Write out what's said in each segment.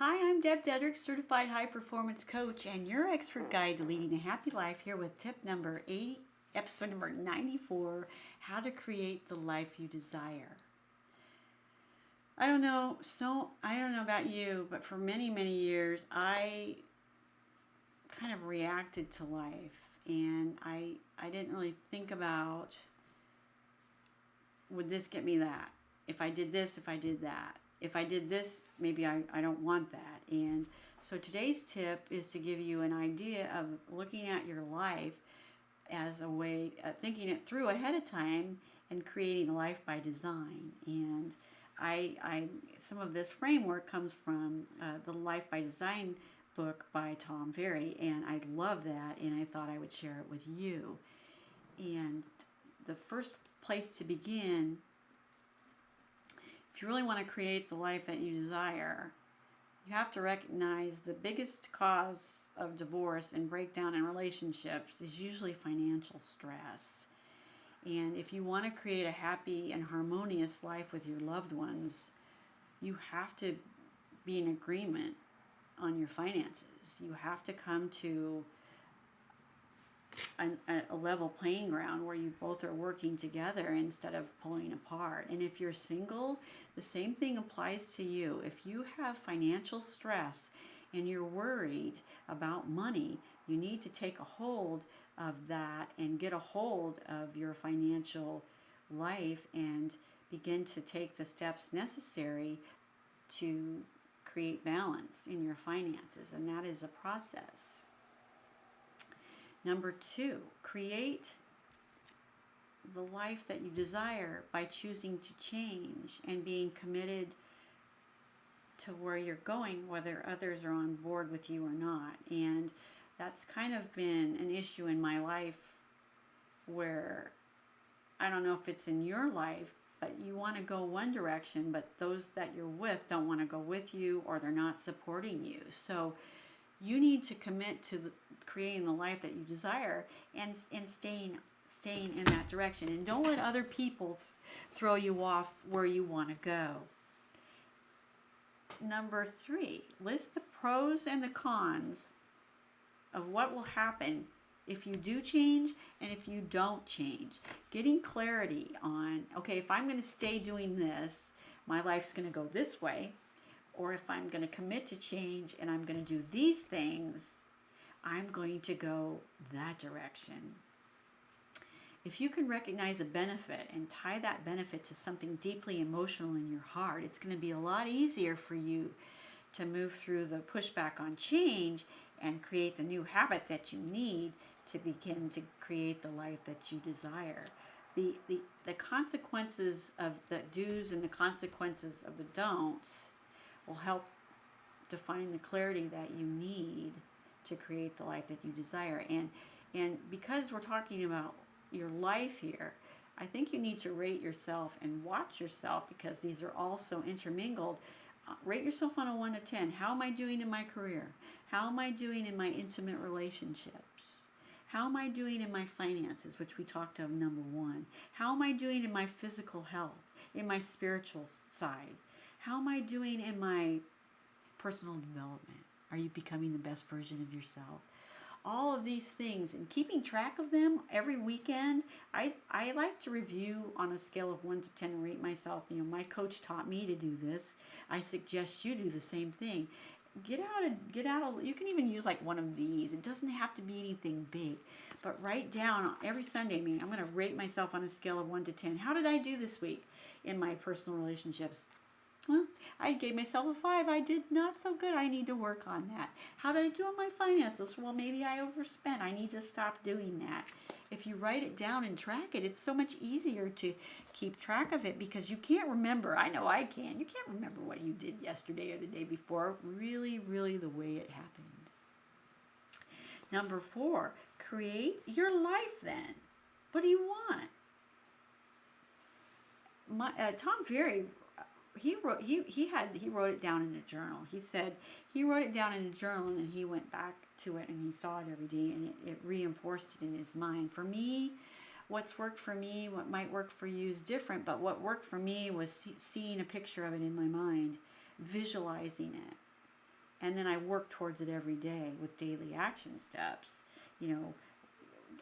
Hi, I'm DebDedrick, Certified High Performance Coach, and your expert guide to leading a happy life here with tip number 80, episode number 94, How to Create the Life You Desire. I don't know about you, but for many, many years, I kind of reacted to life, and I didn't really think about, would this get me that? If I did this, if I did that. If I did this, maybe I don't want that. And so today's tip is to give you an idea of looking at your life as a way, thinking it through ahead of time and creating a life by design. And some of this framework comes from the Life by Design book by Tom Ferry, and I love that, and I thought I would share it with you. And the first place to begin, if you really want to create the life that you desire, you have to recognize the biggest cause of divorce and breakdown in relationships is usually financial stress. And if you want to create a happy and harmonious life with your loved ones, you have to be in agreement on your finances. You have to come to a level playing ground where you both are working together instead of pulling apart. And if you're single, the same thing applies to you. If you have financial stress and you're worried about money, you need to take a hold of that and get a hold of your financial life and begin to take the steps necessary to create balance in your finances. And that is a process. Number 2, create the life that you desire by choosing to change and being committed to where you're going, whether others are on board with you or not. And that's kind of been an issue in my life where I don't know if it's in your life, but you want to go one direction, but those that you're with don't want to go with you, or they're not supporting you. So you need to commit to creating the life that you desire and staying in that direction. And don't let other people throw you off where you want to go. Number 3, list the pros and the cons of what will happen if you do change and if you don't change. Getting clarity on, okay, if I'm going to stay doing this, my life's going to go this way. Or if I'm going to commit to change and I'm going to do these things, I'm going to go that direction. If you can recognize a benefit and tie that benefit to something deeply emotional in your heart, it's going to be a lot easier for you to move through the pushback on change and create the new habit that you need to begin to create the life that you desire. The consequences of the do's and the consequences of the don'ts will help define the clarity that you need to create the life that you desire. And because we're talking about your life here, I think you need to rate yourself and watch yourself, because these are all so intermingled. Rate yourself on a 1 to 10. How am I doing in my career? How am I doing in my intimate relationships? How am I doing in my finances, which we talked of number 1? How am I doing in my physical health, in my spiritual side? How am I doing in my personal development? Are you becoming the best version of yourself? All of these things, and keeping track of them every weekend. I like to review on a scale of 1 to 10 and rate myself. You know, my coach taught me to do this. I suggest you do the same thing. Get out. You can even use like one of these. It doesn't have to be anything big, but write down every Sunday. I mean, I'm going to rate myself on a scale of 1 to 10. How did I do this week in my personal relationships? Well, I gave myself a 5. I did not so good. I need to work on that. How did I do on my finances? Well, maybe I overspent. I need to stop doing that. If you write it down and track it, it's so much easier to keep track of it, because you can't remember. I know I can. You can't remember what you did yesterday or the day before, really, really the way it happened. Number 4, create your life then. What do you want? Tom Ferry, he wrote it down in a journal. He said he wrote it down in a journal, and then he went back to it and he saw it every day, and it reinforced it in his mind. For me, what's worked for me, what might work for you is different, but what worked for me was seeing a picture of it in my mind, visualizing it, And then I work towards it every day with daily action steps. You know,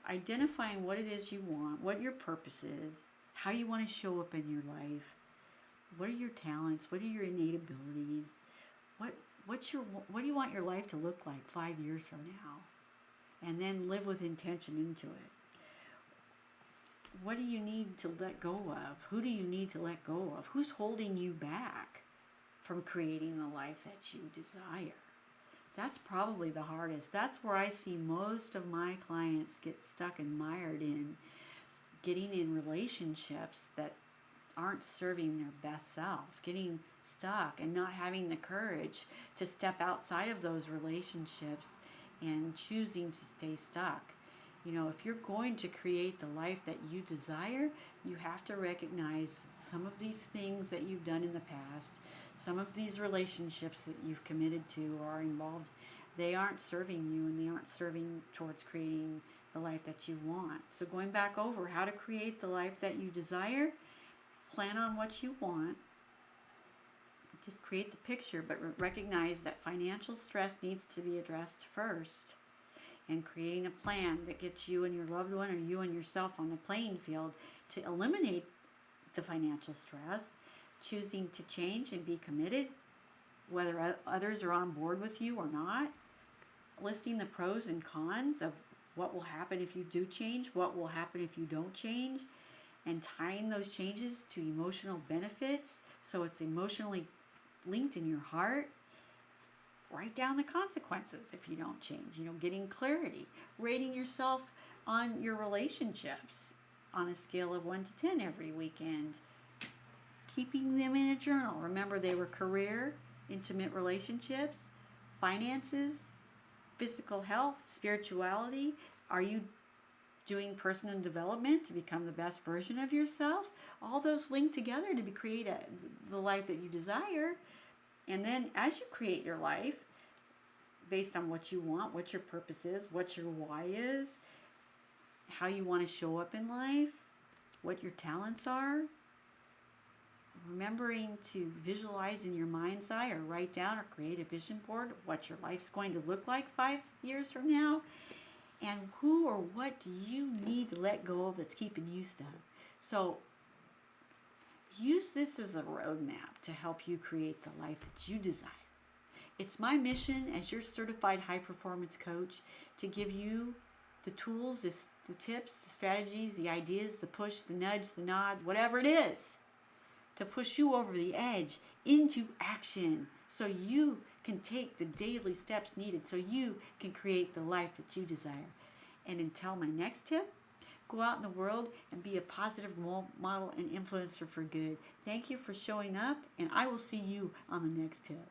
identifying what it is you want, what your purpose is, how you want to show up in your life, what are your talents, what are your innate abilities, what do you want your life to look like 5 years from now, and then live with intention into it. What do you need to let go of? Who do you need to let go of? Who's holding you back from creating the life that you desire? That's probably the hardest. That's where I see most of my clients get stuck and mired in getting in relationships that aren't serving their best self, getting stuck and not having the courage to step outside of those relationships and choosing to stay stuck. You know, if you're going to create the life that you desire, you have to recognize some of these things that you've done in the past, some of these relationships that you've committed to or are involved, they aren't serving you and they aren't serving towards creating the life that you want. So going back over how to create the life that you desire, plan on what you want, just create the picture, but recognize that financial stress needs to be addressed first. And creating a plan that gets you and your loved one or you and yourself on the playing field to eliminate the financial stress, choosing to change and be committed, whether others are on board with you or not, listing the pros and cons of what will happen if you do change, what will happen if you don't change, and tying those changes to emotional benefits so it's emotionally linked in your heart. Write down the consequences if you don't change. You know, getting clarity, rating yourself on your relationships on a scale of 1 to 10 every weekend, keeping them in a journal. Remember, they were career, intimate relationships, finances, physical health, spirituality. Are you doing personal development to become the best version of yourself? All those link together to create the life that you desire. And then as you create your life, based on what you want, what your purpose is, what your why is, how you want to show up in life, what your talents are, remembering to visualize in your mind's eye or write down or create a vision board of what your life's going to look like 5 years from now, and who or what do you need to let go of that's keeping you stuck. So use this as a roadmap to help you create the life that you desire. It's my mission as your certified high performance coach to give you the tools, the tips, the strategies, the ideas, the push, the nudge, the nod, whatever it is, to push you over the edge into action so you can take the daily steps needed so you can create the life that you desire. And until my next tip, go out in the world and be a positive role model and influencer for good. Thank you for showing up, and I will see you on the next tip.